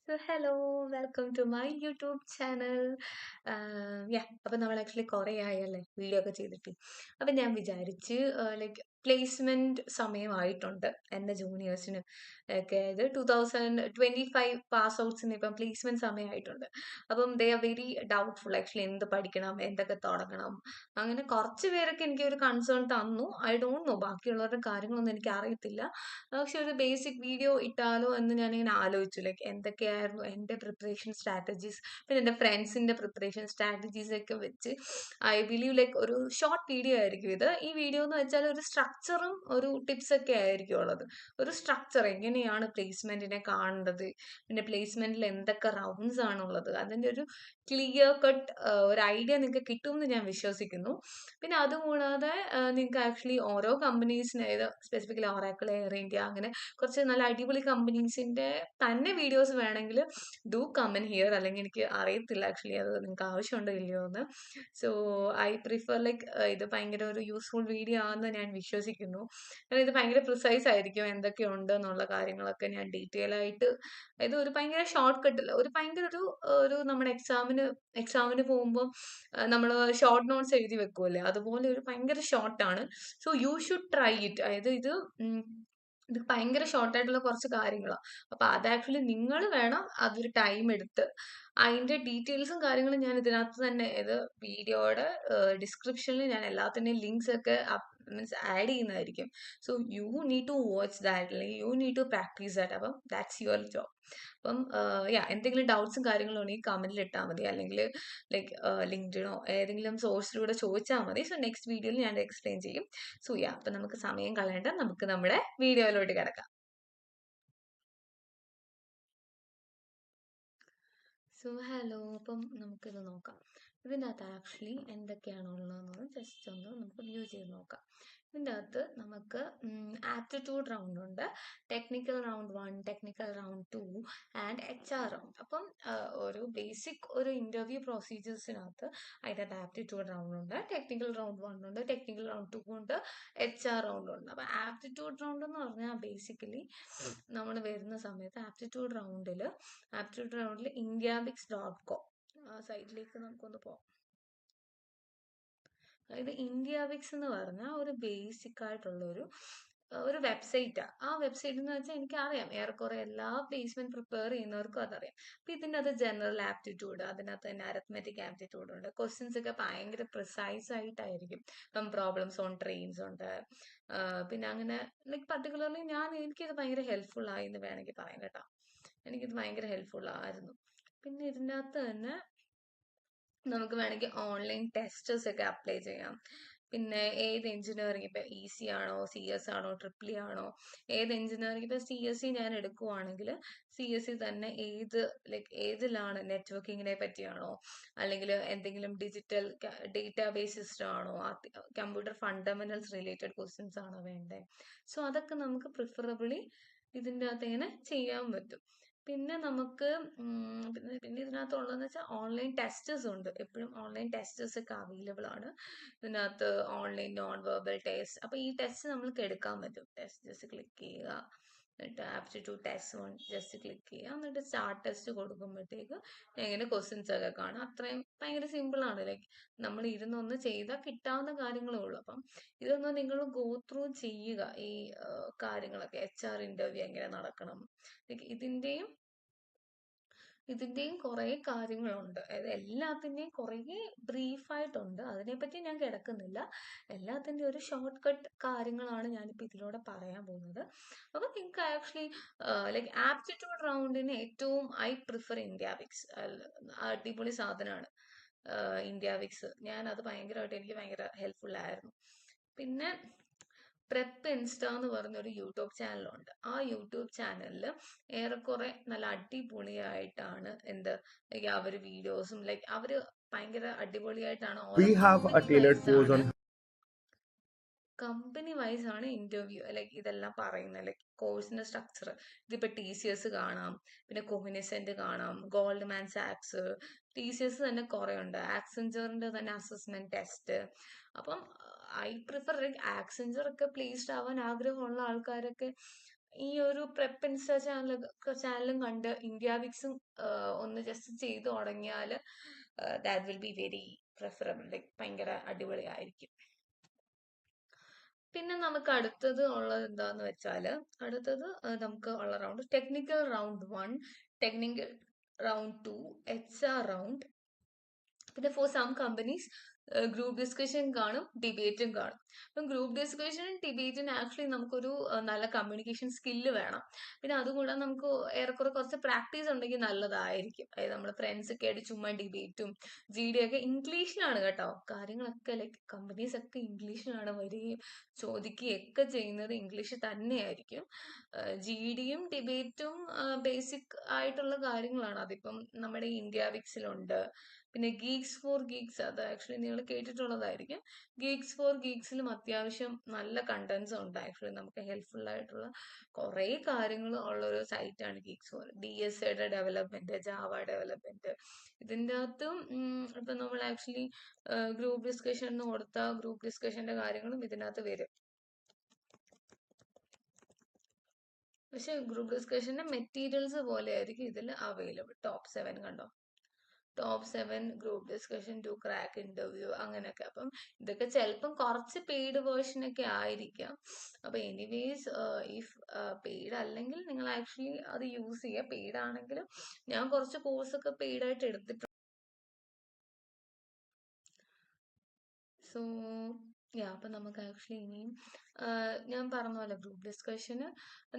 So hello, welcome to my YouTube channel. അപ്പോൾ നമ്മൾ actually കുറേ ആയല്ലേ വീഡിയോ ഒക്കെ ചെയ്തിട്ട്. അപ്പം ഞാൻ വിചാരിച്ച് ലൈക്ക് പ്ലേസ്മെന്റ് സമയമായിട്ടുണ്ട് എൻ്റെ ജൂനിയേഴ്സിന് ഒക്കെ. ഇത് 2025 പാസ് ഔട്ട്സിന് ഇപ്പം പ്ലേസ്മെന്റ് സമയമായിട്ടുണ്ട്. അപ്പം they are very doubtful actually എന്ത് പഠിക്കണം, എന്തൊക്കെ തുടങ്ങണം. അങ്ങനെ കുറച്ച് പേരൊക്കെ എനിക്ക് ഒരു കൺസേൺ തന്നു. ഐ ഡോണ്ട് നോ ബാക്കിയുള്ളവരുടെ കാര്യങ്ങളൊന്നും എനിക്ക് അറിയത്തില്ല. പക്ഷെ ഒരു ബേസിക് വീഡിയോ ഇട്ടാലോ എന്ന് ഞാനിങ്ങനെ ആലോചിച്ചു. ലൈക്ക് എന്തൊക്കെയായിരുന്നു എൻ്റെ പ്രിപ്പറേഷൻ സ്ട്രാറ്റജീസ്, പിന്നെ എൻ്റെ ഫ്രണ്ട്സിൻ്റെ പ്രിപ്പറേഷൻ സ്ട്രാറ്റജീസ് ഒക്കെ വെച്ച് ഐ ബിലീവ് ലൈക്ക് ഒരു ഷോർട്ട് വീഡിയോ ആയിരിക്കും ഇത്. ഈ വീഡിയോ എന്ന് വെച്ചാൽ ഒരു സ്ട്രക്ചറും ഒരു ടിപ്സ് ഒക്കെ ആയിരിക്കും ഉള്ളത്. ഒരു സ്ട്രക്ചർ എങ്ങനെയാണ് പ്ലേസ്മെന്റിനെ കാണേണ്ടത്, പിന്നെ പ്ലേസ്മെന്റിൽ എന്തൊക്കെ റൗണ്ട്സ് ആണുള്ളത്, അതിൻ്റെ ഒരു ക്ലിയർ കട്ട് ഒരു ഐഡിയ നിങ്ങൾക്ക് കിട്ടുമെന്ന് ഞാൻ വിശ്വസിക്കുന്നു. പിന്നെ അതുകൂടാതെ നിങ്ങൾക്ക് ആക്ച്വലി ഓരോ കമ്പനീസിന്, അതായത് സ്പെസിഫിക്കലി ഒറാക്കിൾ, എയർ ഇന്ത്യ, അങ്ങനെ കുറച്ച് നല്ല അടിപൊളി കമ്പനീസിന്റെ തന്നെ വീഡിയോസ് വേണമെങ്കിൽ ഡു കമൻ ഹിയർ. അല്ലെങ്കിൽ എനിക്ക് അറിയത്തില്ല ആക്ച്വലി അത് നിങ്ങൾക്ക് ആവശ്യമുണ്ടോ ഇല്ലയോ എന്ന്. സോ ഐ പ്രിഫർ ലൈക്ക് ഇത് ഭയങ്കര ഒരു യൂസ്ഫുൾ വീഡിയോ ആണെന്ന് ഞാൻ വിശ്വസിക്കുന്നു. കാരണം ഇത് ഭയങ്കര പ്രിസൈസ് ആയിരിക്കും, എന്തൊക്കെയുണ്ട് എന്നുള്ള കാര്യങ്ങളൊക്കെ ഞാൻ ഡീറ്റെയിൽ ആയിട്ട്. ഇത് ഒരു ഭയങ്കര ഷോർട്ട് കട്ടിൽ, ഒരു ഭയങ്കര ഒരു നമ്മുടെ എക്സാമിന് പോകുമ്പോൾ നമ്മൾ ഷോർട്ട് നോട്ട്സ് എഴുതി വെക്കുമല്ലേ, അതുപോലെ ഒരു ഭയങ്കര ഷോർട്ടാണ്. So you should try it. അതായത് ഇത് ഭയങ്കര ഷോർട്ടായിട്ടുള്ള കുറച്ച് കാര്യങ്ങളാണ്. അപ്പൊ അത് ആക്ച്വലി നിങ്ങൾ വേണം അതൊരു ടൈം എടുത്ത് അതിന്റെ ഡീറ്റെയിൽസും കാര്യങ്ങളും ഞാൻ ഇതിനകത്ത് തന്നെ, ഇത് വീഡിയോയുടെ ഡിസ്ക്രിപ്ഷനിൽ ഞാൻ എല്ലാത്തിൻ്റെയും ലിങ്ക്സ് ഒക്കെ മീൻസ് ആഡ് ചെയ്യുന്നതായിരിക്കും. So you need to watch that, അല്ലെങ്കിൽ you need to practise that. അപ്പം ദാറ്റ്സ് യുവർ ജോബ്. അപ്പം എന്തെങ്കിലും ഡൗട്ട്സും കാര്യങ്ങളും ഉണ്ടെങ്കിൽ കമന്റിൽ ഇട്ടാൽ മതി, അല്ലെങ്കിൽ ലൈക്ക് ലിങ്ക്ഡിനോ ഏതെങ്കിലും സോഴ്സിലൂടെ ചോദിച്ചാൽ മതി. സോ നെക്സ്റ്റ് വീഡിയോയിൽ ഞാൻ എക്സ്പ്ലെയിൻ ചെയ്യും. സോ അപ്പം നമുക്ക് സമയം കളയണ്ട, നമുക്ക് നമ്മുടെ വീഡിയോയിലോട്ട് കിടക്കാം. സോ ഹലോ, അപ്പം നമുക്കിത് നോക്കാം. ഇതിൻ്റെ അകത്ത് ആക്ച്വലി എന്തൊക്കെയാണ് ഉള്ളതെന്ന് ജസ്റ്റ് ഒന്ന് നമുക്ക് വ്യൂ ചെയ്ത് നോക്കാം. ഇതിൻ്റെ അകത്ത് നമുക്ക് ആപ്റ്റിറ്റ്യൂഡ് റൗണ്ട് ഉണ്ട്, technical round 1, technical round 2 and HR round. അപ്പം ഒരു ബേസിക് ഒരു ഇൻ്റർവ്യൂ പ്രൊസീജിയേഴ്സിനകത്ത് അതിനകത്ത് ആപ്റ്റിറ്റ്യൂഡ് റൗണ്ട് ഉണ്ട്, ടെക്നിക്കൽ റൗണ്ട് 1 ഉണ്ട്, ടെക്നിക്കൽ റൗണ്ട് 2 ഉണ്ട്, HR റൗണ്ട് ഉണ്ട്. അപ്പം ആപ്റ്റിറ്റ്യൂഡ് റൗണ്ട് എന്ന് പറഞ്ഞാൽ ബേസിക്കലി നമ്മൾ വരുന്ന സമയത്ത് ആപ്റ്റിറ്റ്യൂഡ് റൗണ്ടിൽ indiabix.com സൈറ്റിലേക്ക് നമുക്കൊന്ന് പോകാം. അതായത് indiabix എന്ന് പറഞ്ഞാൽ ഒരു ബേസിക് ആയിട്ടുള്ള ഒരു വെബ്സൈറ്റാണ്. ആ വെബ്സൈറ്റ് എന്ന് വെച്ചാൽ എനിക്കറിയാം, ഏറെക്കുറെ എല്ലാ പ്ലേസ്മെന്റ് പ്രിപ്പയർ ചെയ്യുന്നവർക്കും അതറിയാം. അപ്പൊ ഇതിൻ്റെ അത് ജനറൽ ആപ്റ്റിറ്റ്യൂഡ്, അതിനകത്ത് തന്നെ അരിത്മെറ്റിക് ആപ്റ്റിറ്റ്യൂഡ് ഉണ്ട്. ക്വസ്റ്റ്യൻസ് ഒക്കെ ഭയങ്കര പ്രിസൈസ് ആയിട്ടായിരിക്കും. ഇപ്പം പ്രോബ്ലംസ് ഓൺ ട്രെയിൻസ് ഉണ്ട്. പിന്നെ അങ്ങനെ ലൈക്ക് പർട്ടിക്കുലർലി എനിക്കിത് ഭയങ്കര ഹെൽപ്ഫുൾ ആയി എന്ന് വേണമെങ്കിൽ പറയാം കേട്ടോ. എനിക്കിത് ഭയങ്കര ഹെൽപ്ഫുൾ ആയിരുന്നു. പിന്നെ ഇതിനകത്ത് തന്നെ നമുക്ക് വേണമെങ്കിൽ ഓൺലൈൻ ടെസ്റ്റേഴ്സ് ഒക്കെ അപ്ലൈ ചെയ്യാം. പിന്നെ ഏത് എഞ്ചിനീയറിംഗ്, ഇപ്പം EC ആണോ, CS ആണോ, ട്രിപ്പിൾ ആണോ, ഏത് എഞ്ചിനീയറിംഗ്, ഇപ്പം CSE ഞാൻ എടുക്കുവാണെങ്കിൽ CSE തന്നെ ഏതിലാണ്, നെറ്റ്വർക്കിങ്ങിനെ പറ്റിയാണോ, അല്ലെങ്കിൽ എന്തെങ്കിലും ഡിജിറ്റൽ ഡേറ്റാബേസ് സിസ്റ്റം ആണോ, കമ്പ്യൂട്ടർ ഫണ്ടമെന്റൽസ് റിലേറ്റഡ് ക്വസ്റ്റ്യൻസ് ആണോ വേണ്ടത്. സോ അതൊക്കെ നമുക്ക് പ്രിഫറബിളി ഇതിൻ്റെ അകത്ത് ഇങ്ങനെ ചെയ്യാൻ പറ്റും. പിന്നെ നമുക്ക് പിന്നെ ഇതിനകത്തുള്ളതെന്ന് വെച്ചാൽ ഓൺലൈൻ ടെസ്റ്റേഴ്സ് ഉണ്ട്. എപ്പോഴും ഓൺലൈൻ ടെസ്റ്റേഴ്സ് ഒക്കെ അവൈലബിൾ ആണ് ഇതിനകത്ത്. ഓൺലൈൻ നോൺ വെർബൽ ടെസ്റ്റ്, അപ്പോൾ ഈ ടെസ്റ്റ് നമ്മൾക്ക് എടുക്കാൻ പറ്റും. ടെസ്റ്റ് ജസ്റ്റ് ക്ലിക്ക് ചെയ്യുക, എന്നിട്ട് ആപ്റ്റിറ്റ്യൂഡ് ടെസ്റ്റ് 1 ജസ്റ്റ് ക്ലിക്ക് ചെയ്യുക, എന്നിട്ട് സ്റ്റാർട്ട് ടെസ്റ്റ് കൊടുക്കുമ്പോഴത്തേക്ക് എങ്ങനെ ക്വസ്റ്റ്യൻസ് ഒക്കെ കാണാം. അത്രയും ഭയങ്കര സിമ്പിളാണ്. ലൈക്ക് നമ്മൾ ഇരുന്നൊന്ന് ചെയ്താൽ കിട്ടാവുന്ന കാര്യങ്ങളേ ഉള്ളൂ. അപ്പം ഇതൊന്ന് നിങ്ങൾ ഗോ ത്രൂ ചെയ്യുക, ഈ കാര്യങ്ങളൊക്കെ. HR ഇന്റർവ്യൂ എങ്ങനെ നടക്കണം, ഇതിന്റെയും കുറേ കാര്യങ്ങളുണ്ട്. അതായത് എല്ലാത്തിൻ്റെയും കുറേ ബ്രീഫായിട്ടുണ്ട്. അതിനെപ്പറ്റി ഞാൻ കിടക്കുന്നില്ല. എല്ലാത്തിൻ്റെയും ഒരു ഷോർട്ട് കട്ട് കാര്യങ്ങളാണ് ഞാനിപ്പോൾ ഇതിലൂടെ പറയാൻ പോകുന്നത്. അപ്പോൾ നിങ്ങൾക്ക് ആക്ച്വലി ലൈക്ക് ആപ്റ്റിറ്റ്യൂഡ് റൗണ്ടിന് ഏറ്റവും ഐ പ്രിഫർ indiabix. അടിപൊളി സാധനമാണ് indiabix. ഞാനത് എനിക്ക് ഭയങ്കര ഹെൽപ്ഫുൾ ആയിരുന്നു. പിന്നെ പ്രെപ്പ് ഇൻസ്റ്റ എന്ന് പറഞ്ഞൊരു യൂട്യൂബ് ചാനലുണ്ട്. ആ യൂട്യൂബ് ചാനലിൽ ഏറെക്കുറെ നല്ല അടിപൊളിയായിട്ടാണ് അവര് വീഡിയോസും അവര് ഭയങ്കര അടിപൊളിയായിട്ടാണ് ഓരോ We have a tailored course on company wise ആണ് ഇന്റർവ്യൂ ഇതെല്ലാം പറയുന്നത്. കോഴ്സിന്റെ സ്ട്രക്ചർ ഇതിപ്പോ TCS കാണാം, പിന്നെ കോഗ്നിസന്റ് കാണാം, ഗോൾഡ്മാൻ സാക്സ്, TCS തന്നെ കുറെ ഉണ്ട്, ആക്സെഞ്ചറിന്റെ തന്നെ അസസ്മെന്റ് ടെസ്റ്റ്. അപ്പം ഐ പ്രിഫർ ആക്സെഞ്ചർ ഒക്കെ പ്ലേസ്ഡ് ആവാൻ ആഗ്രഹമുള്ള ആൾക്കാരൊക്കെ ഈ ഒരു പ്രെപ്പ് ഇൻസ്റ്റ ചാനലും കണ്ട് ഇന്ത്യ വിക്സും ഒന്ന് ജസ്റ്റ് ചെയ്തു തുടങ്ങിയാൽ that will be very preferable, like ഭയങ്കര അടിപൊളിയായിരിക്കും. പിന്നെ നമുക്ക് അടുത്തത് ഉള്ളത് എന്താന്ന് വെച്ചാൽ അടുത്തത് നമുക്ക് ഉള്ള round technical round 1, technical round 2, HR round. പിന്നെ for some companies group discussion കാണും, ഡിബേറ്റും കാണും. അപ്പം ഗ്രൂപ്പ് ഡിസ്കഷനും ഡിബേറ്റിന് ആക്ച്വലി നമുക്കൊരു നല്ല കമ്മ്യൂണിക്കേഷൻ സ്കില്ല് വേണം. പിന്നെ അതുകൂടാതെ നമുക്ക് ഏറെക്കുറെ കുറച്ച് പ്രാക്ടീസ് ഉണ്ടെങ്കിൽ നല്ലതായിരിക്കും. അതായത് നമ്മൾ ഫ്രണ്ട്സ് ഒക്കെ ആയിട്ട് ചുമ്മാ ഡിബേറ്റും GD ഒക്കെ ഇംഗ്ലീഷിലാണ് കേട്ടോ. കാര്യങ്ങളൊക്കെ ലൈക്ക് കമ്പനീസ് ഒക്കെ ഇംഗ്ലീഷിലാണ് വരികയും ചോദിക്കുകയൊക്കെ ചെയ്യുന്നത് ഇംഗ്ലീഷ് തന്നെയായിരിക്കും. GDയും ഡിബേറ്റും ബേസിക് ആയിട്ടുള്ള കാര്യങ്ങളാണ്. അതിപ്പം നമ്മുടെ ഇന്ത്യ വിക്സിലുണ്ട്. പിന്നെ ഗീക്സ് ഫോർ ഗീക്സ്, അത് ആക്ച്വലി നിങ്ങൾ കേട്ടിട്ടുള്ളതായിരിക്കും. ഗീക്സ് ഫോർ ഗീക്സിലും അത്യാവശ്യം നല്ല കണ്ടന്റ്സ് ഉണ്ട്. ആക്ച്വലി നമുക്ക് ഹെൽപ്ഫുൾ ആയിട്ടുള്ള കുറേ കാര്യങ്ങൾ ഉള്ളൊരു സൈറ്റാണ് ഗീക്സ് ഫോർ. DSAയുടെ ഡെവലപ്മെന്റ്, ജാവ ഡെവലപ്മെന്റ്, ഇതിൻ്റെ അകത്തും ഇപ്പം നമ്മൾ ആക്ച്വലി ഗ്രൂപ്പ് ഡിസ്കഷൻ എന്ന് കൊടുത്താൽ ഗ്രൂപ്പ് ഡിസ്കഷന്റെ കാര്യങ്ങളും ഇതിനകത്ത് വരും. പക്ഷെ ഗ്രൂപ്പ് ഡിസ്കഷന്റെ മെറ്റീരിയൽസ് പോലെ ആയിരിക്കും ഇതിൽ അവൈലബിൾ. ടോപ്പ് 7 കണ്ടോ, top 7 group discussion to crack interview, അങ്ങനെയൊക്കെ. അപ്പം ഇതൊക്കെ ചിലപ്പം കുറച്ച് പെയ്ഡ് വേർഷൻ ഒക്കെ ആയിരിക്കാം. അപ്പൊ എനിവേസ് ഇഫ് പെയ്ഡ് അല്ലെങ്കിൽ നിങ്ങൾ ആക്ച്വലി അത് യൂസ് ചെയ്യുക. പെയ്ഡ് ആണെങ്കിലും ഞാൻ കുറച്ച് കോഴ്സൊക്കെ പെയ്ഡ് ആയിട്ട് എടുത്തിട്ടുണ്ട്. സോ അപ്പൊ നമുക്ക് ആക്ച്വലി ഇനിയും ഞാൻ പറഞ്ഞ പോലെ ഗ്രൂപ്പ് ഡിസ്കഷന്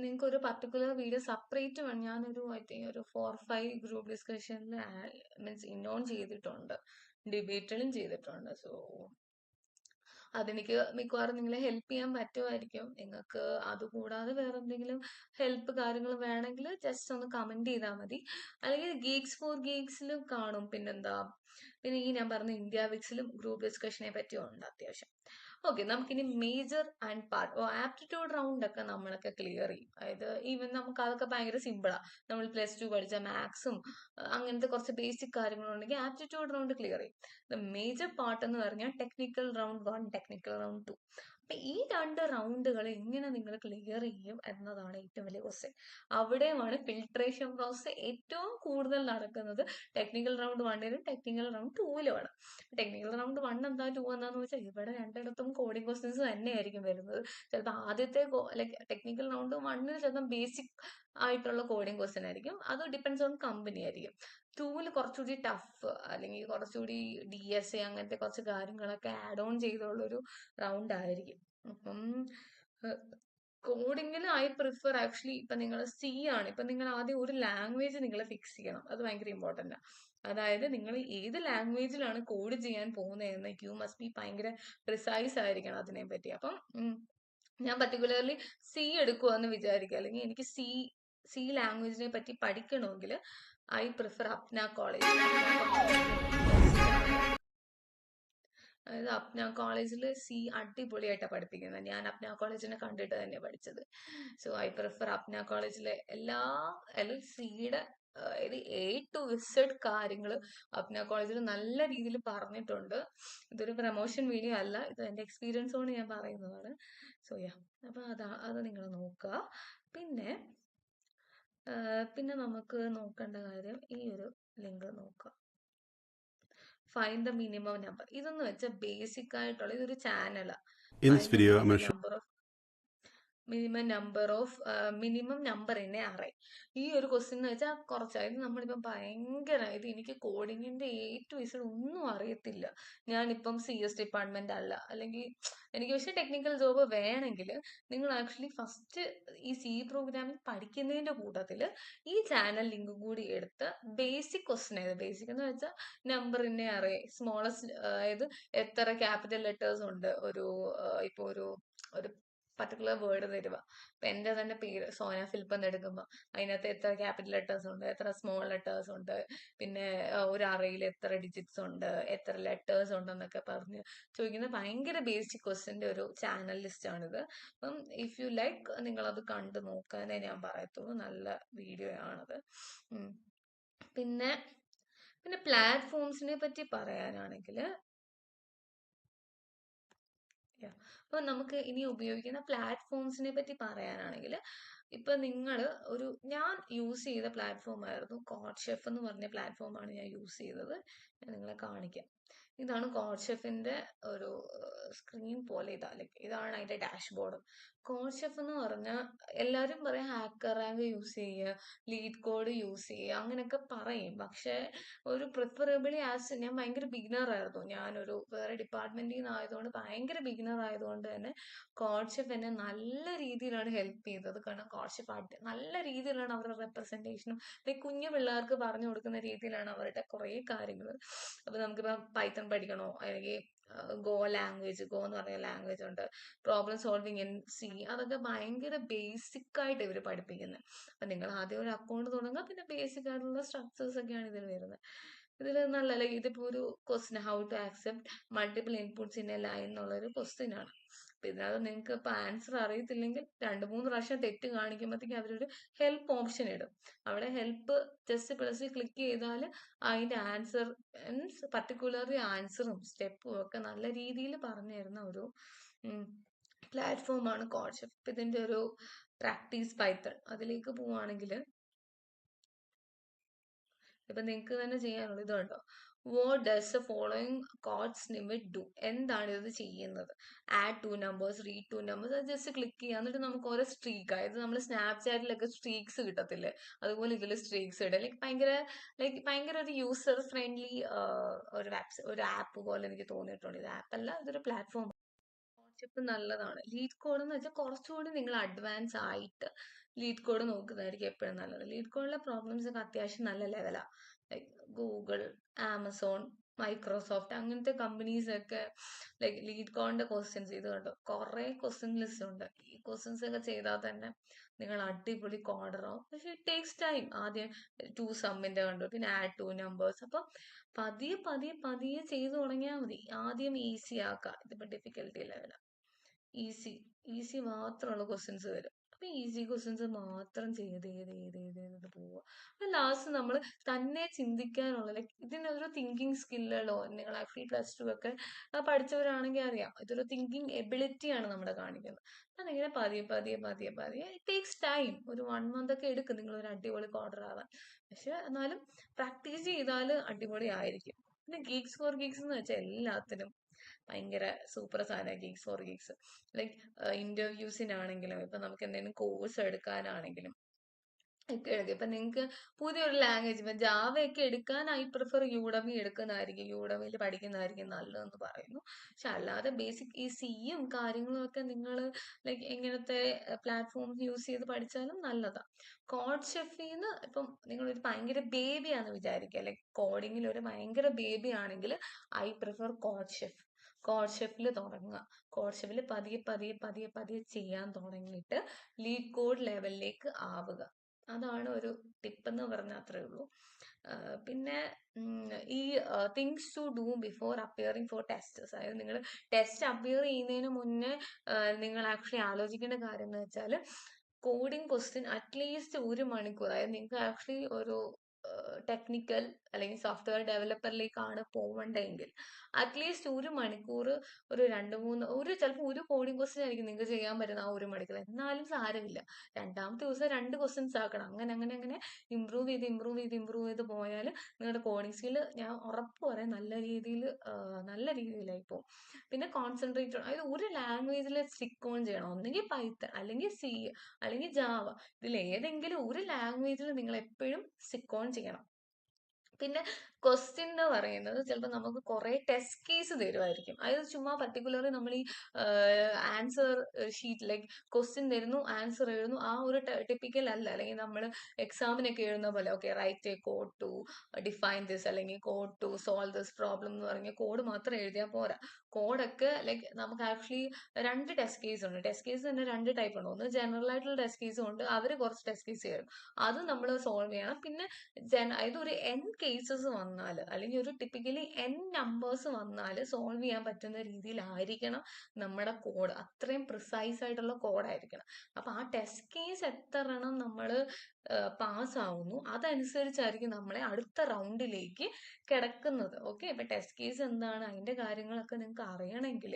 നിങ്ങൾക്ക് ഒരു പർട്ടിക്കുലർ വീഡിയോ സെപ്പറേറ്റ് വേണം. ഞാനൊരു ഐ തിങ്ക് ഒരു 4-5 ഗ്രൂപ്പ് ഡിസ്കഷനിൽ മീൻസ് ഇന്നോൺ ചെയ്തിട്ടുണ്ട്, ഡിബേറ്റിലും ചെയ്തിട്ടുണ്ട്. സോ അതെനിക്ക് മിക്കവാറും നിങ്ങളെ ഹെൽപ്പ് ചെയ്യാൻ പറ്റുമായിരിക്കും. നിങ്ങൾക്ക് അതുകൂടാതെ വേറെ എന്തെങ്കിലും ഹെൽപ്പ് കാര്യങ്ങൾ വേണമെങ്കിൽ ജസ്റ്റ് ഒന്ന് കമന്റ് ചെയ്താൽ മതി. അല്ലെങ്കിൽ ഗീക്സ് ഫോർ ഗീക്സിലും കാണും. പിന്നെന്താ, പിന്നെ ഈ ഞാൻ പറഞ്ഞ ഇന്ത്യ വിക്സിലും ഗ്രൂപ്പ് ഡിസ്കഷനെ പറ്റി ഉണ്ട് അത്യാവശ്യം. ഓക്കെ, നമുക്കിനി major and part. Aptitude round ഒക്കെ നമ്മളൊക്കെ ക്ലിയർ ചെയ്യും. അതായത് ഈവൻ നമുക്ക് അതൊക്കെ ഭയങ്കര സിമ്പിളാ. നമ്മൾ +2 പഠിച്ച മാത്സും അങ്ങനത്തെ കുറച്ച് ബേസിക് കാര്യങ്ങളുണ്ടെങ്കിൽ ആപ്റ്റിറ്റ്യൂഡ് റൗണ്ട് ക്ലിയർ ചെയ്യും. മേജർ പാർട്ട് എന്ന് പറഞ്ഞാൽ ടെക്നിക്കൽ റൗണ്ട് 1, ടെക്നിക്കൽ റൗണ്ട് 2. അപ്പൊ ഈ 2 റൗണ്ടുകൾ എങ്ങനെ നിങ്ങൾ ക്ലിയർ ചെയ്യും എന്നതാണ് ഏറ്റവും വലിയ ക്വസ്റ്റ്യൻ. അവിടെയുമാണ് ഫിൽട്രേഷൻ പ്രോസസ് ഏറ്റവും കൂടുതൽ നടക്കുന്നത്. ടെക്നിക്കൽ റൗണ്ട് 1ലും ടെക്നിക്കൽ റൗണ്ട് 2ലുമാണ്. ടെക്നിക്കൽ റൗണ്ട് 1 എന്താ 2 എന്താന്ന് വെച്ചാൽ ഇവിടെ രണ്ടിടത്തും കോഡിംഗ് ക്വസ്റ്റ്യൻസ് തന്നെയായിരിക്കും വരുന്നത്. ചിലപ്പോൾ ആദ്യത്തെ ലൈക്ക് ടെക്നിക്കൽ റൗണ്ട് 1ൽ ചിലപ്പോൾ ബേസിക് ആയിട്ടുള്ള കോഡിംഗ് ക്വസ്റ്റ്യൻ ആയിരിക്കും. അത് ഡിപ്പെൻസ് ഓൺ കമ്പനി ആയിരിക്കും. 2ല് കുറച്ചുകൂടി ടഫ് അല്ലെങ്കിൽ കുറച്ചുകൂടി DSA അങ്ങനത്തെ കുറച്ച് കാര്യങ്ങളൊക്കെ ആഡ് ഓൺ ചെയ്തുള്ളൊരു റൗണ്ട് ആയിരിക്കും. അപ്പം കോഡിങ്ങിൽ ഐ പ്രിഫർ ആക്ച്വലി ഇപ്പൊ നിങ്ങൾ C ആണ്. ഇപ്പൊ നിങ്ങൾ ആദ്യം ഒരു ലാംഗ്വേജ് നിങ്ങൾ ഫിക്സ് ചെയ്യണം. അത് ഭയങ്കര ഇമ്പോർട്ടൻ്റ് ആണ്. അതായത് നിങ്ങൾ ഏത് ലാംഗ്വേജിലാണ് കോഡ് ചെയ്യാൻ പോകുന്നതെന്ന് യു മസ്റ്റ് ബി ഭയങ്കര പ്രിസൈസ് ആയിരിക്കണം അതിനെ പറ്റി. അപ്പം ഞാൻ പർട്ടിക്കുലർലി C എടുക്കുവാന്ന് വിചാരിക്കുക, അല്ലെങ്കിൽ എനിക്ക് C ലാംഗ്വേജിനെ പറ്റി പഠിക്കണമെങ്കിൽ ഐ പ്രിഫർ അപ്ന കോളേജ്. അതായത് അപ്ന കോളേജിൽ C അടിപൊളിയായിട്ടാണ് പഠിപ്പിക്കുന്നത്. ഞാൻ അപ്ന കോളേജിനെ കണ്ടിട്ട് തന്നെ പഠിച്ചത്. സോ ഐ പ്രിഫർ അപ്ന കോളേജിലെ എല്ലാ സിയുടെ A to Z കാര്യങ്ങൾ അപ്ന കോളേജിൽ നല്ല രീതിയിൽ പറഞ്ഞിട്ടുണ്ട്. ഇതൊരു പ്രൊമോഷൻ വീഡിയോ അല്ല, ഇത് എൻ്റെ എക്സ്പീരിയൻസ് കൊണ്ട് ഞാൻ പറയുന്നതാണ്. സോ അപ്പൊ അത് നിങ്ങൾ നോക്കുക. പിന്നെ നമുക്ക് നോക്കേണ്ട കാര്യം ഈ ഒരു ലിങ്ക് നോക്കുക, ഫൈൻഡ് ദ മിനിമം നമ്പർ. ഇതെന്ന് വെച്ചാൽ ബേസിക് ആയിട്ടുള്ള ഇതൊരു ചാനലാണ്. In this video, I'm going to show minimum number in array. ഈ ഒരു ക്വസ്റ്റ്യൻ എന്ന് വെച്ചാൽ കുറച്ചായത് നമ്മളിപ്പം ഭയങ്കര എനിക്ക് കോഡിങ്ങിന്റെ A to Z ഒന്നും അറിയത്തില്ല. ഞാനിപ്പം CS ഡിപ്പാർട്ട്മെന്റ് അല്ല, അല്ലെങ്കിൽ എനിക്ക് പക്ഷെ ടെക്നിക്കൽ ജോബ് വേണമെങ്കിൽ നിങ്ങൾ ആക്ച്വലി ഫസ്റ്റ് ഈ C പ്രോഗ്രാമിംഗ് പഠിക്കുന്നതിന്റെ കൂട്ടത്തിൽ ഈ ചാനൽ ലിങ്ക് കൂടി എടുത്ത് ബേസിക് ക്വസ്റ്റ്യൻ ആയത്, ബേസിക് എന്ന് വെച്ചാൽ നമ്പർ ഇൻ അറേ സ്മോളസ്റ്റ്, അതായത് എത്ര ക്യാപിറ്റൽ ലെറ്റേഴ്സ് ഉണ്ട്, ഇപ്പൊ ഒരു പർട്ടിക്കുലർ വേർഡ് തരുക. ഇപ്പൊ എന്റെ തന്നെ പേര് സോന ഫിലിപ്പ് എന്ന് എടുക്കുമ്പോൾ അതിനകത്ത് എത്ര ക്യാപിറ്റൽ ലെറ്റേഴ്സ് ഉണ്ട്, എത്ര സ്മോൾ ലെറ്റേഴ്സ് ഉണ്ട്, പിന്നെ ഒരു അറയിൽ എത്ര ഡിജിറ്റ്സ് ഉണ്ട്, എത്ര ലെറ്റേഴ്സ് ഉണ്ടെന്നൊക്കെ പറഞ്ഞ് ചോദിക്കുന്ന ഭയങ്കര ബേസിക് ക്വസ്റ്റ്യന്റെ ഒരു ചാനൽ ലിസ്റ്റ് ആണിത്. അപ്പം ഇഫ് യു ലൈക്ക് നിങ്ങളത് കണ്ടു നോക്കാനേ ഞാൻ പറയത്തുള്ളൂ. നല്ല വീഡിയോ ആണത്. പിന്നെ പ്ലാറ്റ്ഫോംസിനെ പറ്റി പറയാനാണെങ്കിൽ അപ്പൊ നമുക്ക് ഇനി ഉപയോഗിക്കുന്ന പ്ലാറ്റ്ഫോംസിനെ പറ്റി പറയാനാണെങ്കിൽ ഇപ്പൊ നിങ്ങൾ ഞാൻ യൂസ് ചെയ്ത പ്ലാറ്റ്ഫോം ആയിരുന്നു കോഡ് ഷെഫ് എന്ന് പറഞ്ഞ പ്ലാറ്റ്ഫോമാണ് ഞാൻ യൂസ് ചെയ്തത്. ഞാൻ നിങ്ങളെ കാണിക്കാം. ഇതാണ് കോഡ് ഷെഫിന്റെ ഒരു സ്ക്രീൻ പോലെ. ഇതാണ് അതിന്റെ ഡാഷ്ബോർഡ്. കോഡ് ഷെഫ് എന്ന് പറഞ്ഞാൽ എല്ലാരും പറയാം ഹാക്കർ റാങ്ക് യൂസ് ചെയ്യുക, ലീഡ് കോഡ് യൂസ് ചെയ്യുക, അങ്ങനെയൊക്കെ പറയും. പക്ഷെ ഒരു പ്രിഫറബിളി ഞാൻ ഭയങ്കര ബിഗിനർ ആയിരുന്നു. ഞാനൊരു വേറെ ഡിപ്പാർട്ട്മെന്റിൽ നിന്ന് ആയതുകൊണ്ട് ഭയങ്കര ബിഗിനർ ആയതുകൊണ്ട് തന്നെ കോഡ് ഷെഫ് എന്നെ നല്ല രീതിയിലാണ് ഹെൽപ്പ് ചെയ്തത്. കാരണം കോഡ് ഷെഫ് നല്ല രീതിയിലാണ് അവരുടെ റെപ്രസെന്റേഷനും കുഞ്ഞു പിള്ളേർക്ക് പറഞ്ഞു കൊടുക്കുന്ന രീതിയിലാണ് അവരുടെ കുറേ കാര്യങ്ങൾ. അപ്പൊ നമുക്കിപ്പോ പൈത്തൺ പഠിക്കണോ, അല്ലെങ്കിൽ ഗോ എന്ന് പറഞ്ഞ ലാംഗ്വേജ് ഉണ്ട്, പ്രോബ്ലം സോൾവിങ് ഇൻ സി, അതൊക്കെ ഭയങ്കര ബേസിക് ആയിട്ട് ഇവർ പഠിപ്പിക്കുന്നത്. അപ്പൊ നിങ്ങൾ ആദ്യം ഒരു അക്കൗണ്ട് തുടങ്ങുക, പിന്നെ ബേസിക് ആയിട്ടുള്ള സ്ട്രക്ചേഴ്സ് ഒക്കെയാണ് ഇതിൽ വരുന്നത്. ഇതിൽ നല്ല ഇതിപ്പോ ഒരു question, how to accept multiple inputs in a line എന്നുള്ളൊരു ക്വസ്റ്റ്യൻ ആണ്. അപ്പൊ ഇതിനകത്ത് നിങ്ങൾക്ക് ഇപ്പൊ ആൻസർ അറിയത്തില്ലെങ്കിൽ 2-3 പ്രാവശ്യം തെറ്റ് കാണിക്കുമ്പോഴത്തേക്ക് അവരൊരു ഹെൽപ്പ് ഓപ്ഷൻ ഇടും. അവിടെ ഹെൽപ്പ് ജസ്റ്റ് പ്ലസ് ക്ലിക്ക് ചെയ്താൽ അതിന്റെ ആൻസർ മീൻസ് പർട്ടിക്കുലർലി ആൻസറും സ്റ്റെപ്പും ഒക്കെ നല്ല രീതിയിൽ പറഞ്ഞു തരുന്ന ഒരു പ്ലാറ്റ്ഫോമാണ് കോഡ് ഷെഫ്. ഇതിന്റെ ഒരു പ്രാക്ടീസ് പൈത്തൺ അതിലേക്ക് പോവാണെങ്കിൽ ഇപ്പൊ നിങ്ങൾക്ക് തന്നെ ചെയ്യാനുള്ളത് ഇതുണ്ടോ, what does the following code snippet do, എന്താണ് ഇത് ചെയ്യുന്നത്? Add 2 numbers, read 2 numbers. അത് ജസ്റ്റ് ക്ലിക്ക് ചെയ്യുക, എന്നിട്ട് നമുക്ക് ഓരോ സ്ട്രീക്ക്, അതായത് നമ്മൾ സ്നാപ്ചാറ്റിലൊക്കെ സ്ട്രീക്സ് കിട്ടത്തില്ലേ, അതുപോലെ ഇതിൽ സ്ട്രീക്സ് ഇടുക. ഭയങ്കര ഒരു യൂസർ ഫ്രണ്ട്ലി ഒരു ആപ്പ് പോലെ എനിക്ക് തോന്നിയിട്ടുണ്ട്. ഇത് ആപ്പല്ല, ഇതൊരു പ്ലാറ്റ്ഫോം. കോൺസെപ്റ്റ് നല്ലതാണ്. ലീഡ് കോഡ് എന്ന് വെച്ചാൽ കുറച്ചുകൂടി നിങ്ങൾ അഡ്വാൻസ് ആയിട്ട് ലീഡ് കോഡ് നോക്കുന്നതായിരിക്കും എപ്പോഴും നല്ലത്. ലീഡ് കോഡിലെ പ്രോബ്ലംസ് ഒക്കെ അത്യാവശ്യം നല്ല ലെവലാണ്. ഗൂഗിൾ, ആമസോൺ, മൈക്രോസോഫ്റ്റ് അങ്ങനത്തെ കമ്പനീസ് ഒക്കെ ലീഡ് കോഡിന്റെ ക്വസ്റ്റ്യൻസ് ഇത് കണ്ടോ, കുറെ ക്വസ്റ്റ്യൻ ലിസ്റ്റ് ഉണ്ട്. ഈ ക്വസ്റ്റ്യൻസ് ഒക്കെ ചെയ്താൽ തന്നെ നിങ്ങൾ അടിപൊളി കോഡറാവും. പക്ഷെ ഇറ്റ് ടേക്സ് ടൈം. ആദ്യം 2 സമ്മിന്റെ കണ്ടു, പിന്നെ ആഡ് 2 നമ്പേഴ്സ്. അപ്പൊ പതിയെ പതിയെ പതിയെ ചെയ്തു തുടങ്ങിയാൽ മതി. ആദ്യം ഈസി ആക്കുക. ഇതിപ്പോ ഡിഫിക്കൽട്ടി ലെവൽ ഈസി മാത്രമുള്ള ക്വസ്റ്റ്യൻസ് വരും. അപ്പൊ ഈസി ക്വസ്റ്റ്യൻസ് മാത്രം ചെയ്ത് പോവുക. അപ്പൊ ലാസ്റ്റ് നമ്മൾ തന്നെ ചിന്തിക്കാനുള്ള ഇതിനൊരു തിങ്കിങ് സ്കില്ലോ, നിങ്ങൾ ആക്ച്വലി +2 ഒക്കെ പഠിച്ചവരാണെങ്കിൽ അറിയാം, ഇതൊരു തിങ്കിങ് എബിലിറ്റി ആണ് നമ്മുടെ കാണിക്കുന്നത്. അതിങ്ങനെ പതിയെ പതിയെ പതിയെ പതിയെ ഇറ്റ് ടേക്സ് ടൈം. ഒരു 1 മന്ത് ഒക്കെ എടുക്കും നിങ്ങൾ ഒരു അടിപൊളി കോഡർ ആവാൻ. പക്ഷെ എന്നാലും പ്രാക്ടീസ് ചെയ്താൽ അടിപൊളി ആയിരിക്കും. പിന്നെ ഗീക്സ് ഫോർ ഗീക്സ് എന്ന് വെച്ചാൽ എല്ലാത്തിനും ഭയങ്കര സൂപ്പർ സാധനം. ഗീക്സ് ഫോർ ഗീക്സ് ഇന്റർവ്യൂസിനാണെങ്കിലും ഇപ്പൊ നമുക്ക് എന്തെങ്കിലും കോഴ്സ് എടുക്കാനാണെങ്കിലും ഒക്കെ എടുക്കും. ഇപ്പൊ നിങ്ങൾക്ക് പുതിയൊരു ലാംഗ്വേജ് ഇപ്പൊ ജാവ ഒക്കെ എടുക്കാൻ ഐ പ്രിഫർ യൂഡമി എടുക്കുന്നതായിരിക്കും. യൂഡമിയിൽ പഠിക്കുന്നതായിരിക്കും നല്ലതെന്ന് പറയുന്നു. പക്ഷെ അല്ലാതെ ബേസിക് ഈ സിയും കാര്യങ്ങളും ഒക്കെ നിങ്ങൾ എങ്ങനത്തെ പ്ലാറ്റ്ഫോംസ് യൂസ് ചെയ്ത് പഠിച്ചാലും നല്ലതാ. കോഡ് ഷെഫിന്ന് ഇപ്പം നിങ്ങളൊരു ഭയങ്കര ബേബിയാന്ന് വിചാരിക്കുക, കോഡിങ്ങിൽ ഒരു ഭയങ്കര ബേബി ആണെങ്കിൽ ഐ പ്രിഫർ കോഡ് ഷെഫ്. കോഡ് ഷെഫിൽ തുടങ്ങുക. കോഡ് ഷെഫിൽ പതിയെ പതിയെ പതിയെ പതിയെ ചെയ്യാൻ തുടങ്ങിയിട്ട് ലീഡ് കോഡ് ലെവലിലേക്ക് ആവുക. അതാണ് ഒരു ടിപ്പ് എന്ന് പറഞ്ഞാൽ അത്രേ ഉള്ളൂ. പിന്നെ ഈ things to do before appearing for testers, അതായത് നിങ്ങൾ ടെസ്റ്റ് അപ്പിയർ ചെയ്യുന്നതിന് മുന്നേ നിങ്ങൾ ആക്ച്വലി ആലോചിക്കേണ്ട കാര്യം എന്ന് വെച്ചാൽ കോഡിംഗ് ക്വസ്റ്റ്യൻ അറ്റ്ലീസ്റ്റ് 1 മണിക്കൂർ, അതായത് നിങ്ങൾക്ക് ആക്ച്വലി ഒരു ടെക്നിക്കൽ അല്ലെങ്കിൽ സോഫ്റ്റ്വെയർ ഡെവലപ്പറിലേക്കാണ് പോവേണ്ടതെങ്കിൽ അറ്റ്ലീസ്റ്റ് 1 മണിക്കൂർ, ഒരു 2-3 ചിലപ്പോൾ ഒരു കോഡിംഗ് ക്വസ്റ്റ്യൻ ആയിരിക്കും നിങ്ങൾക്ക് ചെയ്യാൻ പറ്റുന്ന ആ 1 മണിക്കൂർ. എന്നാലും സാരമില്ല, രണ്ടാമത്തെ ദിവസം 2 ക്വസ്റ്റ്യൻസ് ആക്കണം. അങ്ങനെ അങ്ങനെ അങ്ങനെ ഇമ്പ്രൂവ് ചെയ്ത് പോയാൽ നിങ്ങളുടെ കോഡിംഗ് സ്കിൽ ഞാൻ ഉറപ്പ് പറയാം നല്ല രീതിയിലായി പോകും. പിന്നെ കോൺസെൻട്രേറ്റ്, അതായത് ഒരു ലാംഗ്വേജിൽ സ്റ്റിക്ക് ഓൺ ചെയ്യണം. ഒന്നെങ്കിൽ പൈത്തൺ, അല്ലെങ്കിൽ സി, അല്ലെങ്കിൽ ജാവ. ഇതിൽ ഏതെങ്കിലും ഒരു ലാംഗ്വേജിൽ നിങ്ങൾ എപ്പോഴും സ്റ്റിക്ക് ഓൺ ചെയ്യണം. പിന്നെ ക്വസ്റ്റ്യൻ എന്ന് പറയുന്നത് ചിലപ്പോൾ നമുക്ക് കുറെ ടെസ്റ്റ് കേസ് തരുമായിരിക്കും. അതായത് ചുമ്മാ പർട്ടിക്കുലർലി നമ്മൾ ഈ ആൻസർ ഷീറ്റ് ക്വസ്റ്റ്യൻ തരുന്നു, ആൻസർ എഴുതുന്നു, ആ ഒരു ടിപ്പിക്കൽ അല്ല. അല്ലെങ്കിൽ നമ്മൾ എക്സാമിനൊക്കെ എഴുതുന്ന പോലെ okay write a code to define this, അല്ലെങ്കിൽ code to solve this problem എന്ന് പറഞ്ഞ കോഡ് മാത്രം എഴുതിയാൽ പോരാ. കോഡൊക്കെ നമുക്ക് ആക്ച്വലി 2 ടെസ്റ്റ് കേസ് ഉണ്ട്. ടെസ്റ്റ് കേസ് തന്നെ 2 ടൈപ്പ് ഉണ്ട്. ഒന്ന് ജനറൽ ആയിട്ടുള്ള ടെസ്റ്റ് കേസും ഉണ്ട്, അവർ കുറച്ച് ടെസ്റ്റ് കേസ് തരും, അത് നമ്മൾ സോൾവ് ചെയ്യണം. പിന്നെ അതായത് ഒരു n കേസസ് വന്നാൽ, അല്ലെങ്കിൽ ഒരു ടിപ്പിക്കലി n നമ്പേഴ്സ് വന്നാൽ സോൾവ് ചെയ്യാൻ പറ്റുന്ന രീതിയിലായിരിക്കണം നമ്മുടെ കോഡ്. അത്രയും പ്രിസൈസ് ആയിട്ടുള്ള കോഡായിരിക്കണം. അപ്പൊ ആ ടെസ്റ്റ് കേസ് എത്ര എണ്ണം നമ്മൾ പാസ്സാവുന്നു അതനുസരിച്ചായിരിക്കും നമ്മളെ അടുത്ത റൗണ്ടിലേക്ക് കിടക്കുന്നത്. ഓക്കെ, ഇപ്പൊ ടെസ്റ്റ് കേസ് എന്താണ് അതിന്റെ കാര്യങ്ങളൊക്കെ നിങ്ങൾക്ക് അറിയണമെങ്കിൽ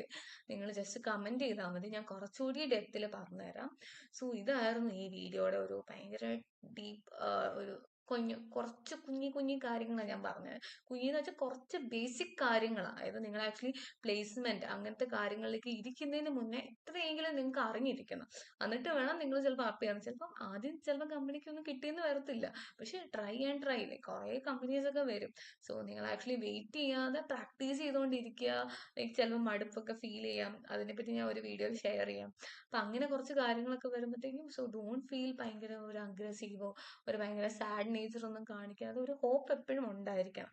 നിങ്ങൾ ജസ്റ്റ് കമന്റ് ചെയ്താൽ മതി, ഞാൻ കുറച്ചുകൂടി ഡെപ്തിൽ പറഞ്ഞുതരാം. സോ ഇതായിരുന്നു ഈ വീഡിയോയുടെ ഒരു ഭയങ്കര ഡീപ്പ് ഒരു കുറച്ച് കുഞ്ഞി കുഞ്ഞി കാര്യങ്ങളാണ് ഞാൻ പറഞ്ഞത്. കുഞ്ഞിന്ന് വെച്ചാൽ കുറച്ച് ബേസിക് കാര്യങ്ങളാണ്. അതായത് നിങ്ങൾ ആക്ച്വലി പ്ലേസ്മെന്റ് അങ്ങനത്തെ കാര്യങ്ങളിലേക്ക് ഇരിക്കുന്നതിന് മുന്നേ എത്രയെങ്കിലും നിങ്ങൾക്ക് അറിഞ്ഞിരിക്കണം. എന്നിട്ട് വേണം നിങ്ങൾ ചിലപ്പോൾ അപ്പ് ചെയ്യാൻ. ചിലപ്പോൾ ആദ്യം ചിലപ്പോൾ കമ്പനിക്കൊന്നും കിട്ടിയെന്ന് വരത്തില്ല, പക്ഷെ ട്രൈ ആൻഡ് ട്രൈ കുറേ കമ്പനീസ് ഒക്കെ വരും. സോ നിങ്ങൾ ആക്ച്വലി വെയിറ്റ് ചെയ്യാതെ പ്രാക്ടീസ് ചെയ്തുകൊണ്ടിരിക്കുക. ലൈക്ക് ചിലപ്പോൾ മടുപ്പൊക്കെ ഫീൽ ചെയ്യാം, അതിനെപ്പറ്റി ഞാൻ ഒരു വീഡിയോയിൽ ഷെയർ ചെയ്യാം. അപ്പൊ അങ്ങനെ കുറച്ച് കാര്യങ്ങളൊക്കെ വരുമ്പോഴത്തേക്കും സോ ഡോണ്ട് ഫീൽ ഭയങ്കര ഒരു അഗ്രസീവോ ഒരു ഭയങ്കര സാഡ് നേച്ചർ ഒന്നും കാണിക്കാതെ ഒരു ഹോപ്പ് എപ്പോഴും ഉണ്ടായിരിക്കണം.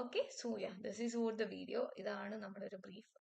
Okay, so yeah this is vote the video. ഇതാണ് നമ്മുടെ ഒരു ബ്രീഫ്.